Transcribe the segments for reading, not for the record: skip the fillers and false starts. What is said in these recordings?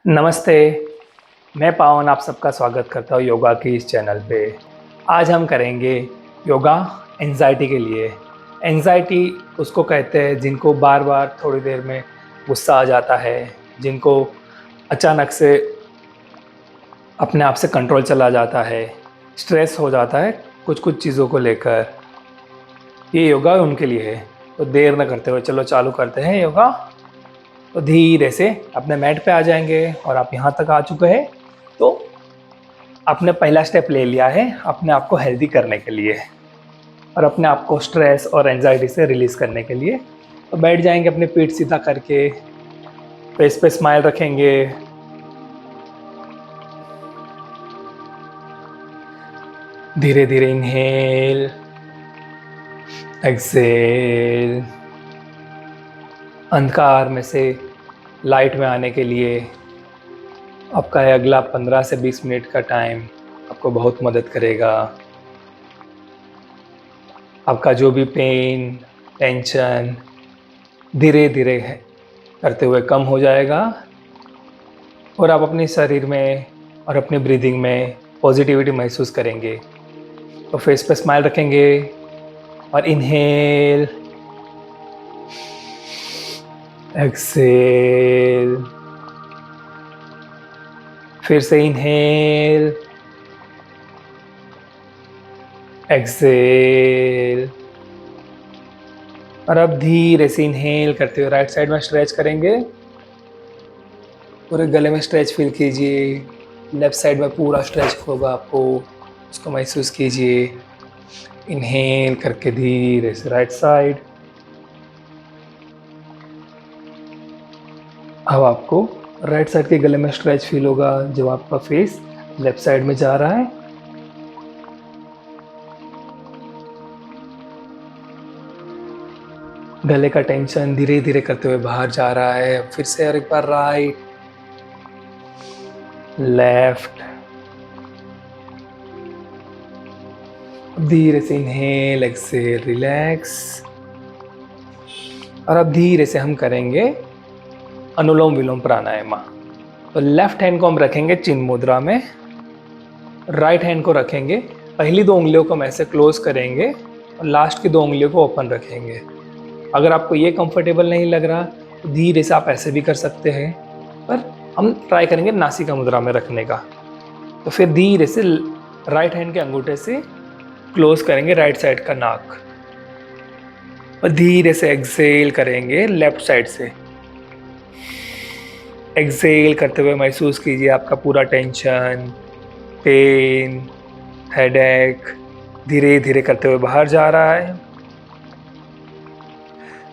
नमस्ते, मैं पावन आप सबका स्वागत करता हूँ योगा की इस चैनल पे। आज हम करेंगे योगा एंग्ज़ायटी के लिए। एंग्ज़ायटी उसको कहते हैं जिनको बार-बार थोड़ी देर में गुस्सा आ जाता है, जिनको अचानक से अपने आप से कंट्रोल चला जाता है, स्ट्रेस हो जाता है कुछ-कुछ चीज़ों को लेकर। ये योगा उनके लिए है। तो देर ना करते हुए चलो चालू करते हैं योगा। तो धीरे से अपने मैट पे आ जाएँगे और आप यहाँ तक आ चुके हैं, तो आपने पहला स्टेप ले लिया है अपने आप को हेल्दी करने के लिए और अपने आप को स्ट्रेस और एंजाइटी से रिलीज़ करने के लिए। तो बैठ जाएँगे अपनी पीठ सीधा करके, फेस पे स्माइल रखेंगे। धीरे-धीरे इन्हेल, एक्सहेल। अंधकार में से लाइट में आने के लिए आपका ये अगला 15 से 20 मिनट का टाइम आपको बहुत मदद करेगा। आपका जो भी पेन, टेंशन धीरे-धीरे करते हुए कम हो जाएगा और आप अपने शरीर में और अपनी ब्रीदिंग में पॉजिटिविटी महसूस करेंगे। तो फेस पे स्माइल रखेंगे और इन्हेल, एक्सहेल। फिर से इन्हेल, एक्सहेल। और अब धीरे से इन्हेल करते हुए राइट साइड में स्ट्रेच करेंगे। पूरे गले में स्ट्रेच फील कीजिए। लेफ्ट साइड में पूरा स्ट्रेच होगा आपको, उसको महसूस कीजिए। इन्हेल करके धीरे से राइट साइड। अब आपको राइट साइड के गले में स्ट्रेच फील होगा जब आपका फेस लेफ्ट साइड में जा रहा है। गले का टेंशन धीरे धीरे करते हुए बाहर जा रहा है। फिर से और एक बार राइट, लेफ्ट। धीरे से इनहेल, एक्सहेल, रिलैक्स। और अब धीरे से हम करेंगे अनुलोम विलोम प्राणायाम। तो लेफ्ट हैंड को हम रखेंगे चिन्ह मुद्रा में, राइट हैंड को रखेंगे, पहली दो उंगलियों को हम ऐसे क्लोज करेंगे और लास्ट की दो उंगलियों को ओपन रखेंगे। अगर आपको ये कंफर्टेबल नहीं लग रहा तो धीरे से आप ऐसे भी कर सकते हैं, पर हम ट्राई करेंगे नासिका मुद्रा में रखने का। तो फिर धीरे से राइट हैंड के अंगूठे से क्लोज करेंगे राइट साइड का नाक और धीरे से एक्सहेल करेंगे लेफ्ट साइड से। एक्सहेल करते हुए महसूस कीजिए आपका पूरा टेंशन, पेन, हेडेक धीरे धीरे करते हुए बाहर जा रहा है।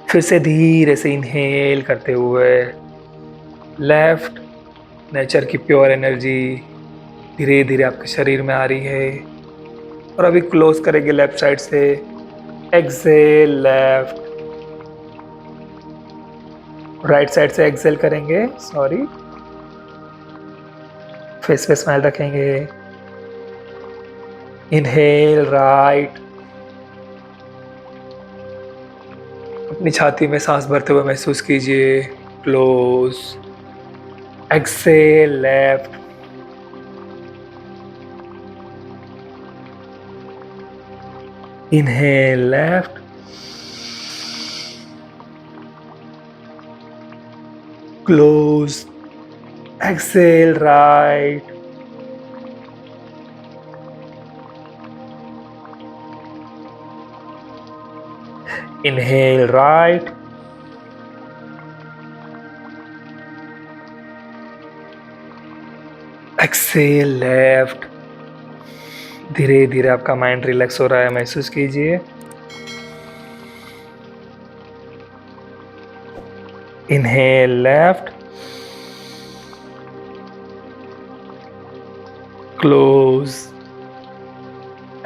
फिर से धीरे से इनहेल करते हुए लेफ्ट, नेचर की प्योर एनर्जी धीरे धीरे आपके शरीर में आ रही है। और अभी क्लोज करेंगे लेफ्ट साइड से, एक्सहेल लेफ्ट। राइट साइड से एक्सहेल करेंगे, सॉरी, फेस पे स्माइल रखेंगे। इनहेल राइट, अपनी छाती में सांस भरते हुए महसूस कीजिए, close. Exhale left, inhale left, close. Exhale right, inhale right, exhale left. धीरे धीरे आपका माइंड रिलैक्स हो रहा है, महसूस कीजिए। Inhale left, close.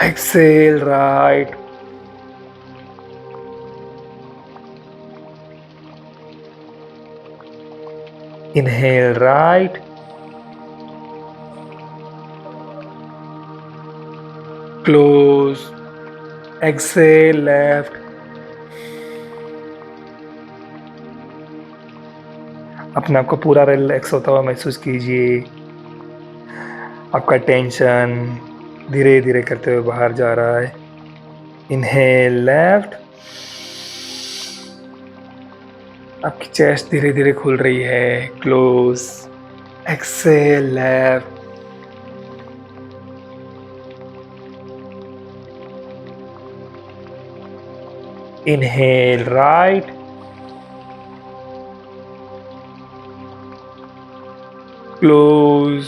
Exhale right, inhale right, close. Exhale left. अपने आप को पूरा रिलैक्स होता हुआ महसूस कीजिए। आपका टेंशन धीरे धीरे करते हुए बाहर जा रहा है। इनहेल लेफ्ट, आपकी चेस्ट धीरे धीरे खुल रही है। Close, exhale left, inhale right, close,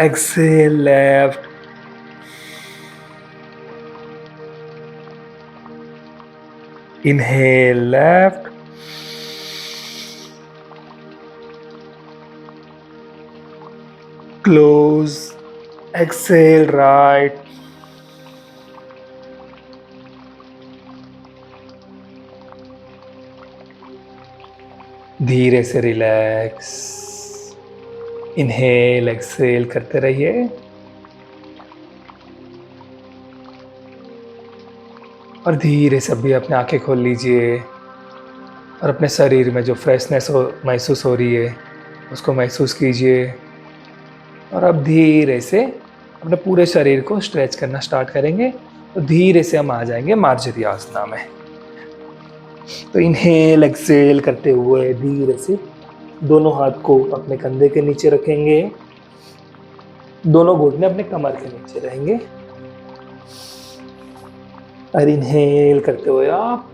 exhale left, inhale left, close, exhale right, धीरे से रिलैक्स, इनहेल एक्सेल करते रहिए। और धीरे से भी अपने आंखें खोल लीजिए और अपने शरीर में जो फ्रेशनेस महसूस हो रही है उसको महसूस कीजिए। और अब धीरे से अपने पूरे शरीर को स्ट्रेच करना स्टार्ट करेंगे। तो धीरे से हम आ जाएंगे मार्जरी आसना में। तो इनहेल एक्सेल करते हुए धीरे से दोनों हाथ को अपने कंधे के नीचे रखेंगे, दोनों घुटने अपने कमर के नीचे रहेंगे। और इनहेल करते हुए आप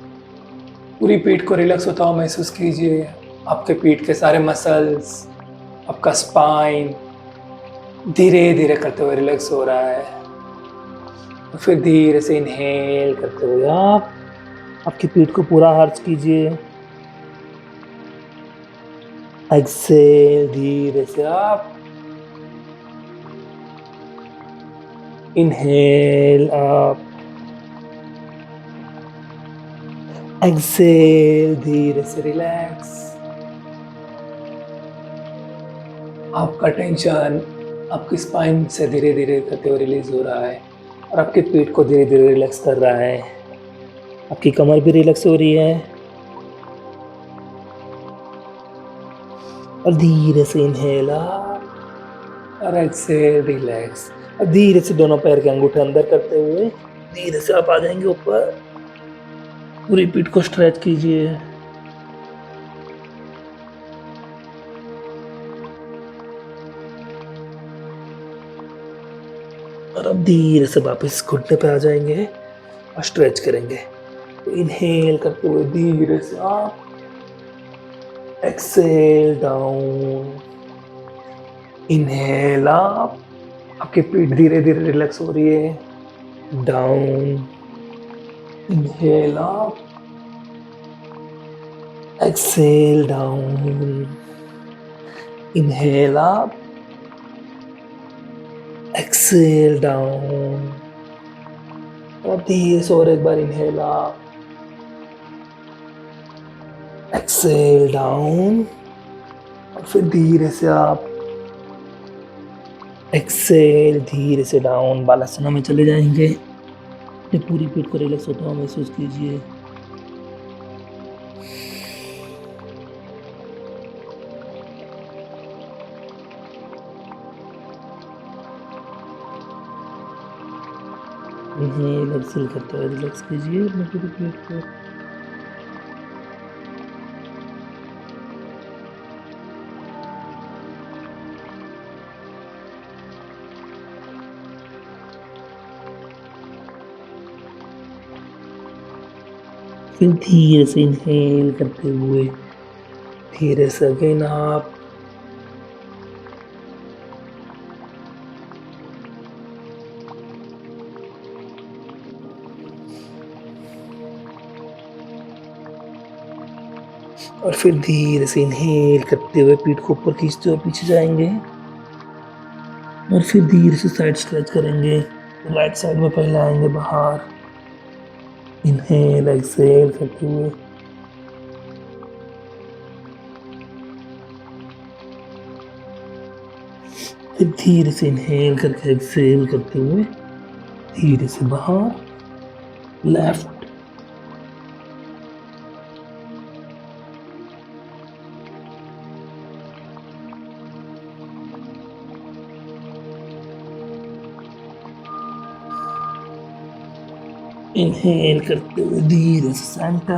पूरी पीठ को रिलैक्स होता हुआ महसूस कीजिए। आपके पीठ के सारे मसल्स, आपका स्पाइन धीरे धीरे करते हुए रिलैक्स हो रहा है। और फिर धीरे से इनहेल करते हुए आप आपकी पीठ को पूरा आर्च कीजिए। एक्सेल धीरे से आप इनहेल अप, एक्सेल धीरे से रिलैक्स। आपका टेंशन आपकी स्पाइन से धीरे धीरे करते हुए रिलीज हो रहा है और आपकी पीठ को धीरे धीरे रिलैक्स कर रहा है। आपकी कमर भी रिलैक्स हो रही है। और धीरे से इनहेल अप और एक्सेल रिलैक्स। और धीरे से दोनों पैर के अंगूठे अंदर करते हुए धीरे से आप आ जाएंगे ऊपर। पूरी पीठ को स्ट्रेच कीजिए। और अब धीरे से वापस घुटने पे आ जाएंगे और स्ट्रेच करेंगे। तो इनहेल करते हुए धीरे से आप, एक्सेल डाउन, इनहेल अप, आपकी पीठ धीरे धीरे रिलैक्स हो रही है। Down, inhale up, exhale down, inhale up, exhale down. और धीरे से और एक बार इनहेल अप, एक्सेल डाउन। और फिर धीरे से आप एक्सेल धीरे से डाउन बालासना में चले जाएंगे। अपनी पूरी पीठ को रिलैक्स होता हुआ महसूस कीजिए। इनहेल एक्सेल करते हुए रिलैक्स कीजिए अपनी पूरी पीठ को। फिर धीरे से इनहेल करते हुए धीरे से अगेन आप और फिर धीरे से इनहेल करते हुए पीठ को ऊपर खींचते हुए पीछे जाएंगे। और फिर धीरे से साइड स्ट्रेच करेंगे। राइट साइड में पहले आएंगे बाहर। इनहेल एक्सेल करते हुए फिर धीरे से इनहेल करके एक्सेल करते हुए धीरे से बाहर। लेफ्ट, इनहेल करते हुए धीरे से सेंटर,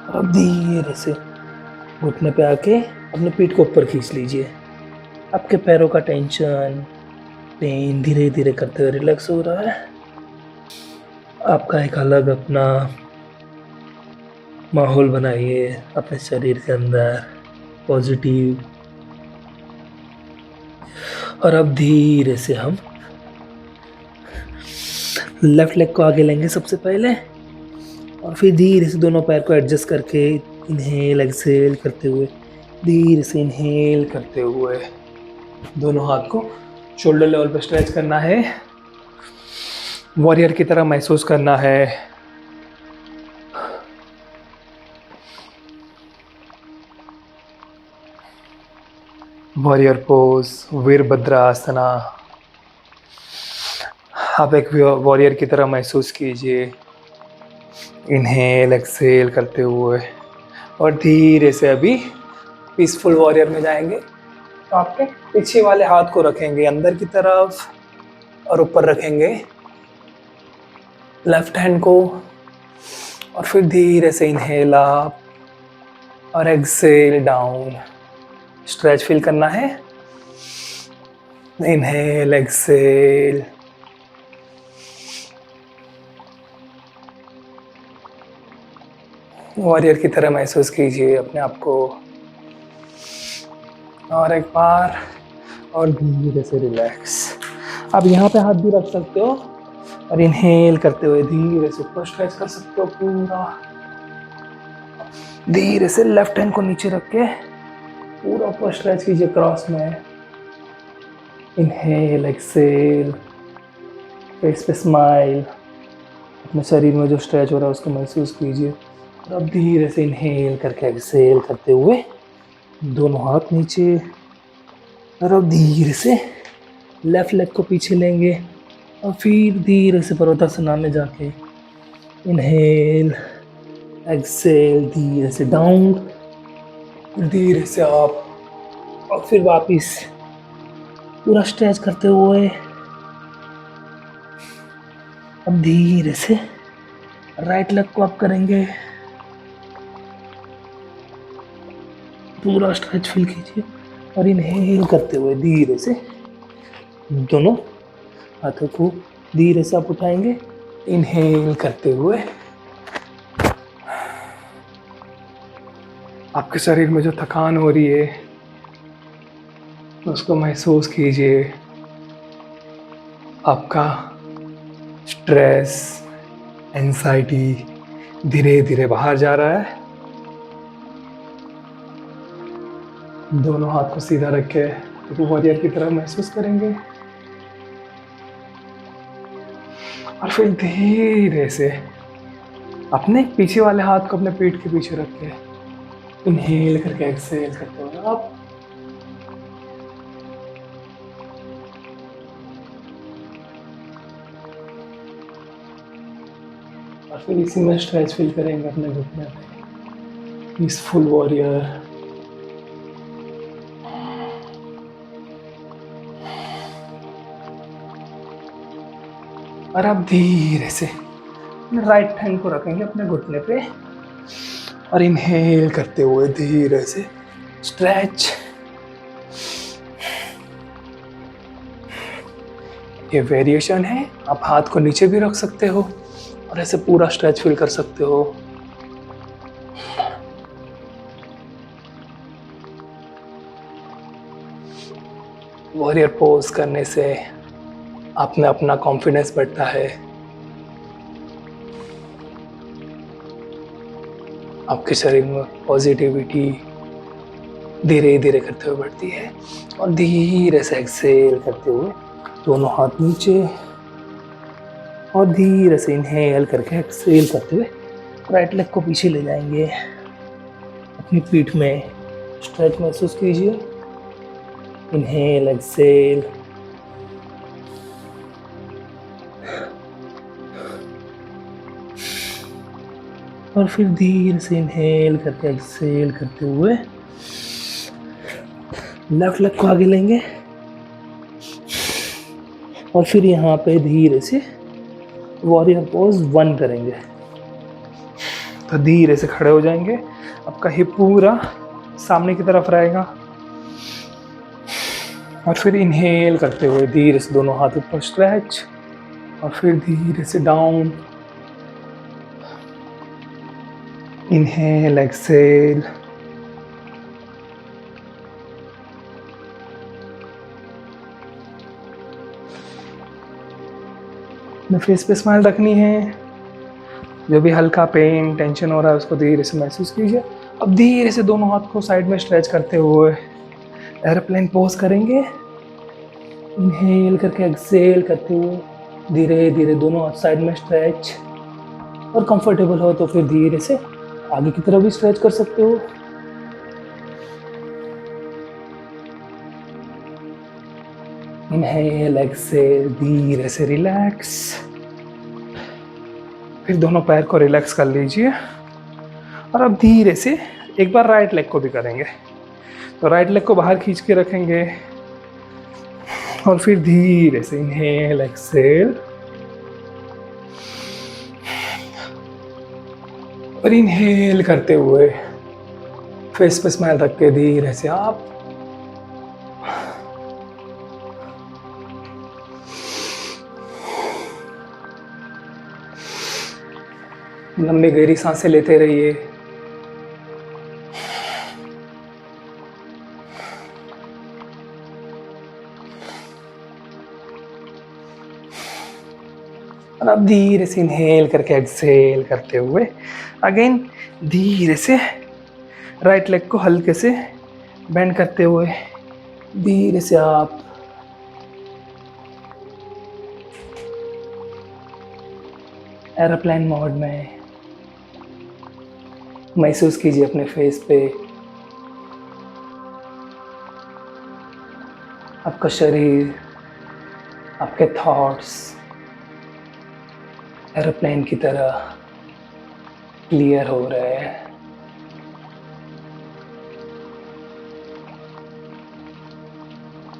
और अब धीरे से घुटने पे आके अपने पीठ को ऊपर खींच लीजिए। आपके पैरों का टेंशन, पेन धीरे धीरे करते हुए रिलैक्स हो रहा है। आपका एक अलग अपना माहौल बनाइए अपने शरीर के अंदर, पॉजिटिव। और अब धीरे से हम लेफ्ट लेग को आगे लेंगे सबसे पहले, और फिर धीरे से दोनों पैर को एडजस्ट करके इनहेल एक्सहेल करते हुए, धीरे से इनहेल करते हुए दोनों हाथ को शोल्डर लेवल पे स्ट्रेच करना है, वॉरियर की तरह महसूस करना है। Warrior pose, Virabhadrasana. आप एक वॉरियर की तरह महसूस कीजिए, इनहेल एक्सहेल करते हुए, और धीरे से अभी पीसफुल वॉरियर में जाएंगे। तो आपके पीछे वाले हाथ को रखेंगे अंदर की तरफ और ऊपर रखेंगे लेफ्ट हैंड को, और फिर धीरे से इनहेल अप और एक्सहेल डाउन। स्ट्रेच फील करना है, इनहेल एक्सहेल। वॉरियर की तरह महसूस कीजिए अपने आप को, और एक बार, और धीरे से रिलैक्स। आप यहाँ पे हाथ भी रख सकते हो, और इनहेल करते हुए धीरे से ऊपर स्ट्रेच कर सकते हो पूरा। धीरे से लेफ्ट हैंड को नीचे रख के पूरा ऊपर स्ट्रेच कीजिए क्रॉस में। इनहेल एक्सहेल, फेस पे स्माइल, अपने शरीर में जो स्ट्रेच हो रहा है उसको महसूस कीजिए। और अब धीरे से इनहेल करके एक्सहेल करते हुए दोनों हाथ नीचे, और अब धीरे से लेफ्ट लेग को पीछे लेंगे, और फिर धीरे से पर्वतासना में जाके इनहेल एक्सहेल, धीरे से डाउन, धीरे से अप, और फिर वापस पूरा स्ट्रेच करते हुए। अब धीरे से राइट लेग को अप करेंगे, पूरा स्ट्रेच फील कीजिए, और इनहेल करते हुए धीरे से दोनों हाथों को धीरे से आप उठाएंगे, इनहेल करते हुए। आपके शरीर में जो थकान हो रही है उसको महसूस कीजिए। आपका स्ट्रेस, एंजाइटी धीरे धीरे बाहर जा रहा है। दोनों हाथ को सीधा रख के वॉरियर की तरह महसूस करेंगे, और फिर धीरे से अपने पीछे वाले हाथ को अपने पीठ के पीछे रख के इनहेल करके एक्सहेल करते हुए आप और फिर इसी में स्ट्रेच फील करेंगे अपने घुटने पे। Peaceful warrior. और अब धीरे से राइट हैंड को रखेंगे अपने घुटने पे, और इनहेल करते हुए धीरे से स्ट्रेच। ये वेरिएशन है, आप हाथ को नीचे भी रख सकते हो और ऐसे पूरा स्ट्रेच फील कर सकते हो। वॉरियर पोज करने से आप में अपना कॉन्फिडेंस बढ़ता है, आपके शरीर में पॉजिटिविटी धीरे धीरे करते हुए बढ़ती है। और धीरे से एक्सहेल करते हुए दोनों हाथ नीचे, और धीरे से इनहेल करके एक्सहेल करते हुए राइट लेग को पीछे ले जाएंगे। अपनी पीठ में स्ट्रेच महसूस कीजिए। इनहेल एक्सहेल, और फिर धीरे से इनहेल करके एक्सहेल करते हुए लेफ्ट लेग को आगे लेंगे, और फिर यहाँ पे धीरे से वॉरियर पोज 1 करेंगे। तो धीरे से खड़े हो जाएंगे, आपका हिप पूरा सामने की तरफ रहेगा और फिर इनहेल करते हुए धीरे से दोनों हाथ ऊपर स्ट्रेच और फिर धीरे से डाउन। Inhale, exhale. अपने फेस पे स्माइल रखनी है। जो भी हल्का पेन, टेंशन हो रहा है उसको धीरे से महसूस कीजिए। अब धीरे से दोनों हाथ को साइड में स्ट्रेच करते हुए एरोप्लेन पोज करेंगे। इनहेल करके एक्सेल करते हुए धीरे धीरे दोनों हाथ साइड में स्ट्रेच, और कंफर्टेबल हो तो फिर धीरे से आगे की तरफ भी स्ट्रेच कर सकते हो। इनहेल, एक्सेल, धीरे से रिलैक्स। फिर दोनों पैर को रिलैक्स कर लीजिए और अब धीरे से एक बार राइट लेग को भी करेंगे। तो राइट लेग को बाहर खींच के रखेंगे और फिर धीरे से इनहेल, एक्सेल और इनहेल करते हुए फेस पे स्माइल रख के धीरे से आप लंबी गहरी सांसें लेते रहिए। और अब धीरे से इनहेल करके एक्सेल करते हुए अगेन धीरे से राइट लेग को हल्के से बेंड करते हुए धीरे से आप एरोप्लेन मोड में महसूस कीजिए अपने फेस पे आपका शरीर, आपके थॉट्स एरोप्लेन की तरह क्लियर हो रहे हैं।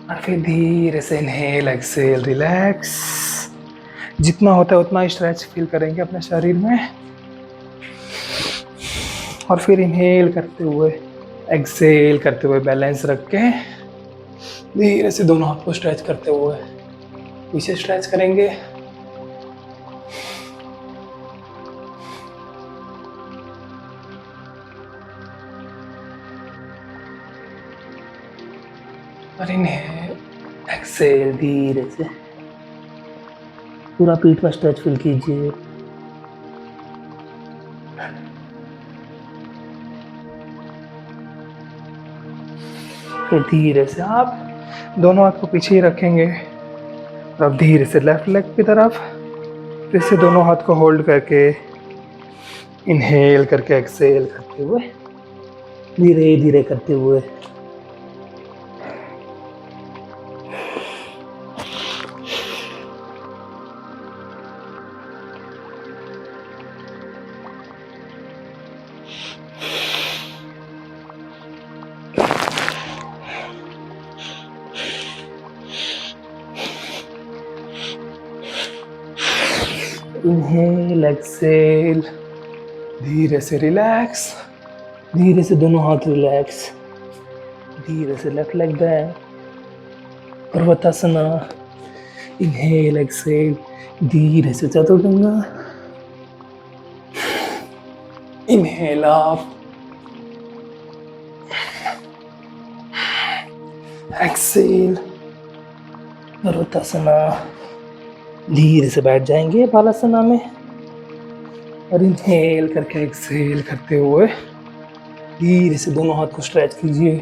और फिर धीरे से इनहेल, एक्सेल, रिलैक्स। जितना होता है उतना स्ट्रेच फील करेंगे अपने शरीर में और फिर इनहेल करते हुए एक्सेल करते हुए बैलेंस रख के धीरे से दोनों हाथ को स्ट्रेच करते हुए पीछे स्ट्रेच करेंगे। और इनहेल, एक्सेल, धीरे से पूरा पीठ पर स्ट्रेच फील कीजिए। फिर धीरे से आप दोनों हाथ को पीछे ही रखेंगे और अब धीरे से लेफ्ट लेग की तरफ फिर से दोनों हाथ को होल्ड करके इनहेल करके एक्सेल करते हुए धीरे धीरे करते हुए इनहेल, एक्सेल, धीरे से रिलैक्स, धीरे से दोनों हाथ रिलैक्स, धीरे से left leg back, Parvatasana. Inhale, exhale, धीरे से चतुर्भुज। Inhale up, exhale, Parvatasana. धीरे से बैठ जाएंगे बालासना में और इनहेल करके एक्सेल करते हुए धीरे से दोनों हाथ को स्ट्रेच कीजिए।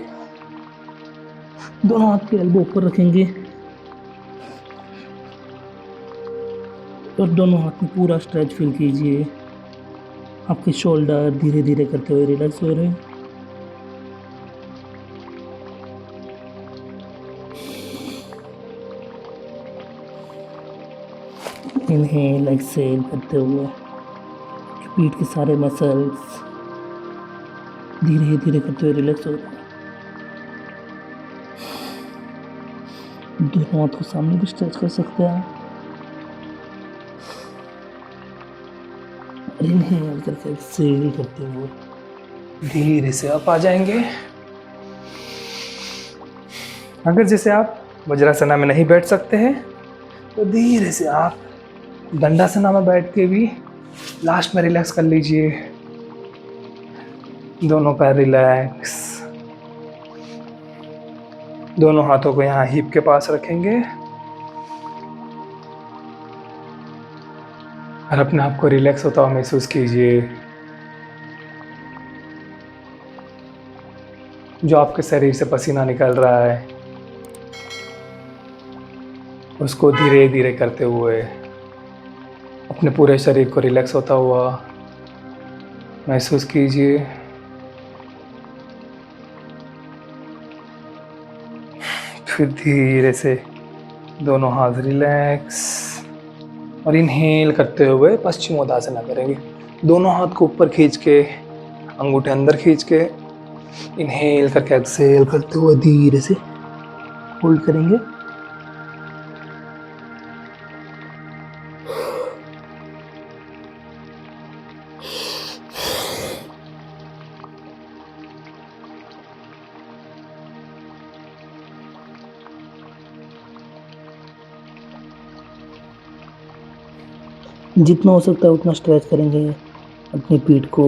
दोनों हाथ के एल्बो ऊपर रखेंगे और दोनों हाथ में पूरा स्ट्रेच फील कीजिए। आपके शोल्डर धीरे धीरे करते हुए रिलैक्स हो रहे हैं। इनहेल, एक्सेल करते हुए पीठ के सारे मसल्स धीरे धीरे करते हुए रिलैक्स हो रहे हैं। दोनों हाथ को सामने भी स्ट्रेच कर सकते हैं। इनहेल करके एक्सहेल करते हुए धीरे से आप आ जाएंगे। अगर जैसे आप वज्रासना में नहीं बैठ सकते हैं तो धीरे से आप दंडासना में बैठ के भी लास्ट में रिलैक्स कर लीजिए। दोनों पैर रिलैक्स। दोनों हाथों को यहाँ हिप के पास रखेंगे और अपने आप को रिलैक्स होता हुआ महसूस कीजिए। जो आपके शरीर से पसीना निकल रहा है उसको धीरे धीरे करते हुए अपने पूरे शरीर को रिलैक्स होता हुआ महसूस कीजिए। फिर धीरे से दोनों हाथ रिलैक्स और इनहेल करते हुए पश्चिमोत्ताना करेंगे। दोनों हाथ को ऊपर खींच के, अंगूठे अंदर खींच के इनहेल करके एक्सहेल करते हुए धीरे से होल्ड करेंगे। जितना हो सकता है उतना स्ट्रेच करेंगे अपनी पीठ को।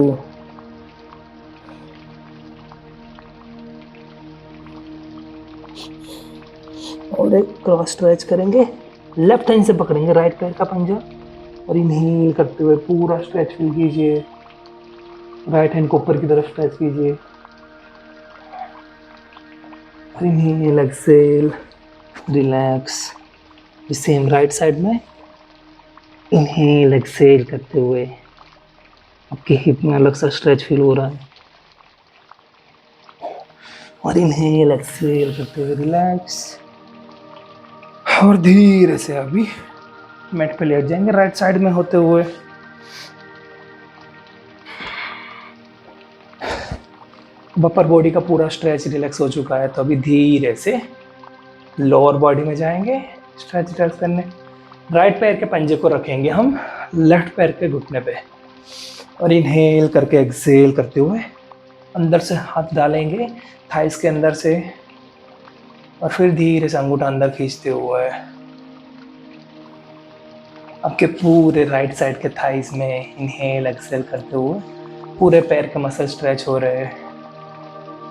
और एक क्रॉस स्ट्रेच करेंगे। लेफ्ट हैंड से पकड़ेंगे राइट पैर का पंजा और इनहेल करते हुए पूरा स्ट्रेच फील कीजिए। राइट हैंड को ऊपर की तरफ स्ट्रेच कीजिए और inhale exhale relax. Same right side में इनहेल एक्सहेल करते हुए आपके हिप में अलग सा स्ट्रेच फील हो रहा है और इनहेल एक्सहेल करते हुए रिलैक्स। और धीरे से अभी मैट पे लेट जाएंगे राइट साइड में होते हुए। अपर बॉडी का पूरा स्ट्रेच रिलैक्स हो चुका है तो अभी धीरे से लोअर बॉडी में जाएंगे स्ट्रेच रिलैक्स करने। राइट पैर के पंजे को रखेंगे हम लेफ्ट पैर के घुटने पे और इनहेल करके एक्सहेल करते हुए अंदर से हाथ डालेंगे थाइस के अंदर से और फिर धीरे से अंगूठा अंदर खींचते हुए आपके पूरे राइट साइड के थाइस में इनहेल एक्सहेल करते हुए पूरे पैर के मसल स्ट्रेच हो रहे हैं।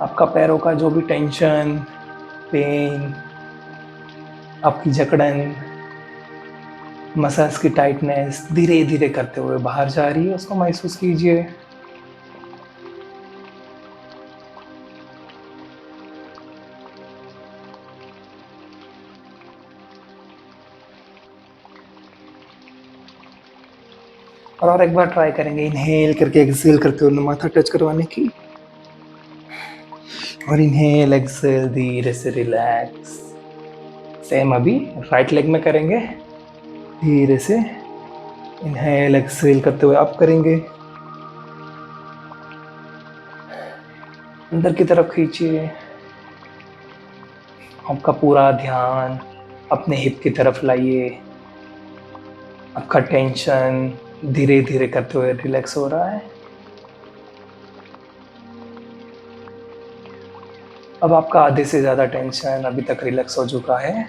आपका पैरों का जो भी टेंशन, पेन, आपकी जकड़न, मसल्स की टाइटनेस धीरे धीरे करते हुए बाहर जा रही है, उसको महसूस कीजिए। और एक बार ट्राई करेंगे इनहेल करके एक्सहेल करते हुए माथा टच करवाने की और इनहेल एक्सहेल धीरे से रिलैक्स। सेम अभी राइट लेग में करेंगे। धीरे से इनहेल एक्सहेल करते हुए अप करेंगे, अंदर की तरफ खींचिए। आपका पूरा ध्यान अपने हिप की तरफ लाइए। आपका टेंशन धीरे धीरे करते हुए रिलैक्स हो रहा है। अब आपका आधे से ज़्यादा टेंशन अभी तक रिलैक्स हो चुका है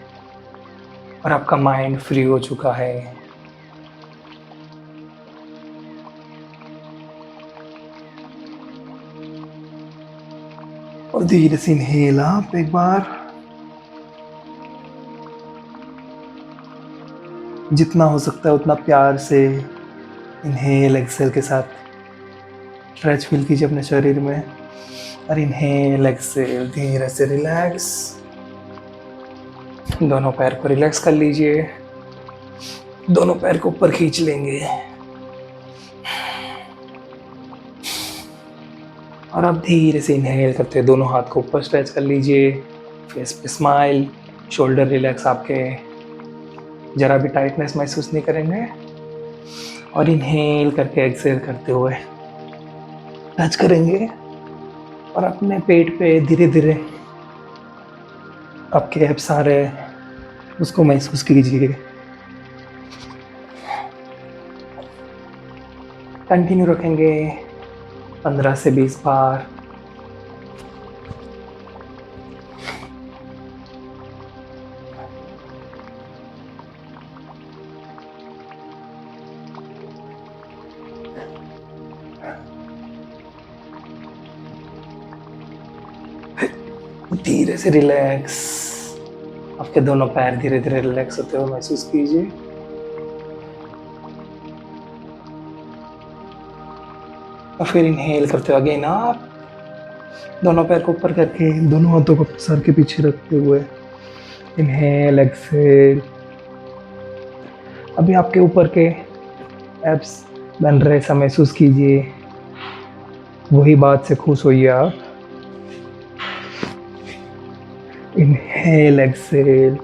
और आपका माइंड फ्री हो चुका है। और धीरे से इनहेल आप एक बार, जितना हो सकता है उतना प्यार से इनहेल एक्सहेल के साथ स्ट्रेच फील कीजिए अपने शरीर में और इनहेल एक्सहेल धीरे से रिलैक्स। दोनों पैर को रिलैक्स कर लीजिए। दोनों पैर को ऊपर खींच लेंगे और अब धीरे से इनहेल करते हुए दोनों हाथ को ऊपर स्ट्रेच कर लीजिए। फेस पे स्माइल, शोल्डर रिलैक्स, आपके जरा भी टाइटनेस महसूस नहीं करेंगे। और इनहेल करके एक्सहेल करते हुए टच करेंगे और अपने पेट पे धीरे धीरे आपके एब्स आ रहे हैं उसको महसूस कीजिए। कंटिन्यू रखेंगे 15 से 20 बार। धीरे से रिलैक्स, आपके दोनों पैर धीरे धीरे रिलैक्स होते हुए महसूस कीजिए। और फिर इनहेल करते हुए अगेन आप दोनों पैर को ऊपर करके दोनों हाथों को सर के पीछे रखते हुए इनहेल एक्सेल। अभी आपके ऊपर के एब्स बन रहे ऐसा महसूस कीजिए, वही बात से खुश होइए आप। Inhale exhale.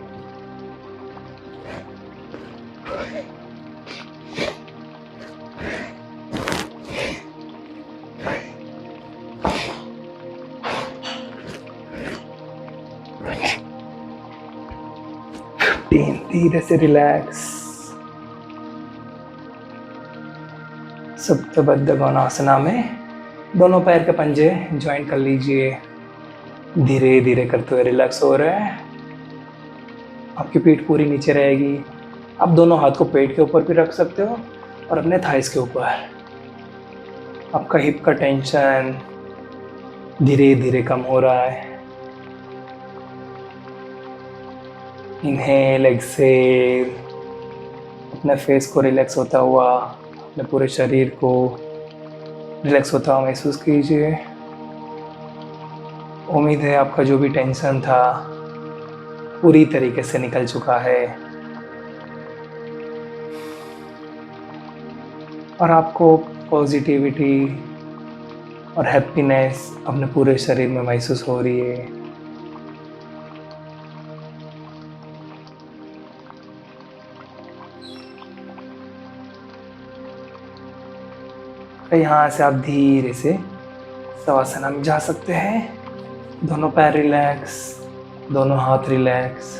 धीरे से रिलैक्स। सुप्तबद्ध कोणासना में दोनों पैर के पंजे ज्वाइन कर लीजिए। धीरे धीरे करते हुए रिलैक्स हो रहा है। आपकी पीठ पूरी नीचे रहेगी। आप दोनों हाथ को पेट के ऊपर भी रख सकते हो और अपने थाइस के ऊपर। आपका हिप का टेंशन धीरे धीरे कम हो रहा है। Inhale exhale. अपने फेस को रिलैक्स होता हुआ, अपने पूरे शरीर को रिलैक्स होता हुआ महसूस कीजिए। उम्मीद है आपका जो भी टेंशन था पूरी तरीके से निकल चुका है और आपको पॉजिटिविटी और हैप्पीनेस अपने पूरे शरीर में महसूस हो रही है। यहाँ से आप धीरे से शवासना में जा सकते हैं। दोनों पैर रिलैक्स, दोनों हाथ रिलैक्स।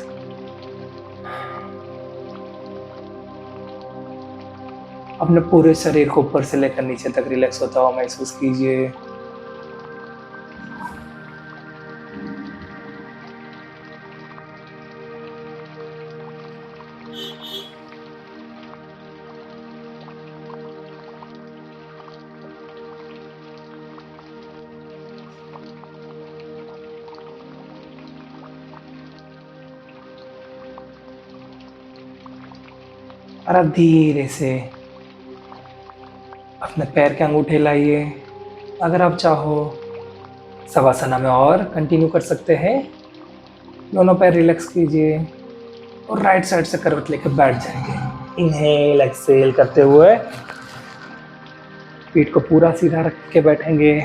अपने पूरे शरीर को ऊपर से लेकर नीचे तक रिलैक्स होता हुआ महसूस कीजिए। और अब धीरे से अपने पैर के अंगूठे लाइए। अगर आप चाहो शवासना में और कंटिन्यू कर सकते हैं। दोनों पैर रिलैक्स कीजिए और राइट साइड से करवट लेकर बैठ जाएंगे। इनहेल एक्सेल करते हुए पीठ को पूरा सीधा रख के बैठेंगे।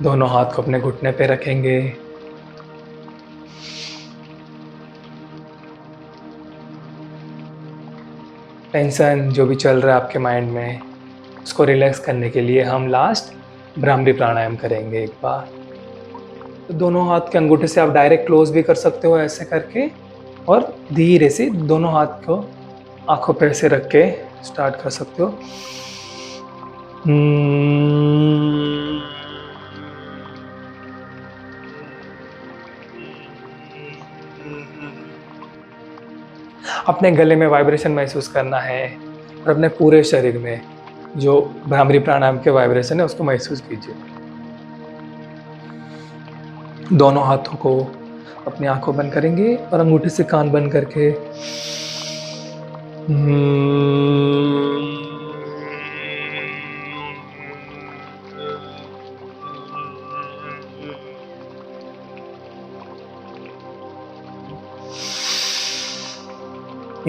दोनों हाथ को अपने घुटने पे रखेंगे। टेंशन जो भी चल रहा है आपके माइंड में, उसको रिलैक्स करने के लिए हम लास्ट भ्रामरी प्राणायाम करेंगे एक बार। तो दोनों हाथ के अंगूठे से आप डायरेक्ट क्लोज भी कर सकते हो ऐसे करके, और धीरे से दोनों हाथ को आंखों पे ऐसे रख के स्टार्ट कर सकते हो। अपने गले में वाइब्रेशन महसूस करना है और अपने पूरे शरीर में जो भ्रामरी प्राणायाम के वाइब्रेशन है उसको महसूस कीजिए। दोनों हाथों को अपनी आंखों बंद करेंगे और अंगूठे से कान बंद करके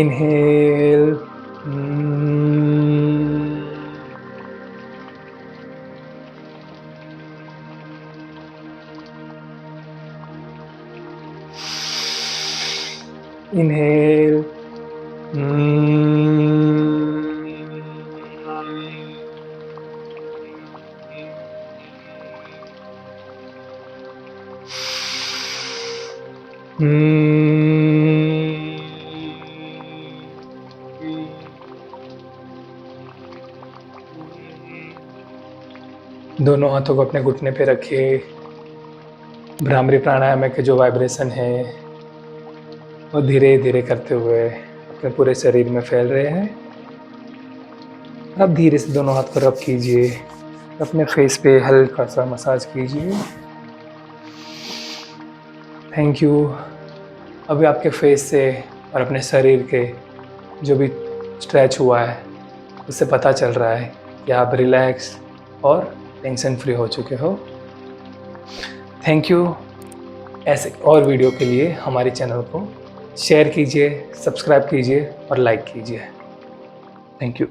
इनहेल, इनहेल, दोनों हाथों को अपने घुटने पे रखिए। भ्रामरी प्राणायाम के जो वाइब्रेशन है वो धीरे धीरे करते हुए अपने पूरे शरीर में फैल रहे हैं। अब धीरे से दोनों हाथ को रब कीजिए, अपने फेस पे हल्का सा मसाज कीजिए। Thank you. अभी आपके फेस से और अपने शरीर के जो भी स्ट्रेच हुआ है उससे पता चल रहा है कि आप रिलैक्स और टेंशन फ्री हो चुके हो। Thank you. ऐसे और वीडियो के लिए हमारे चैनल को शेयर कीजिए, सब्सक्राइब कीजिए और लाइक कीजिए। Thank you.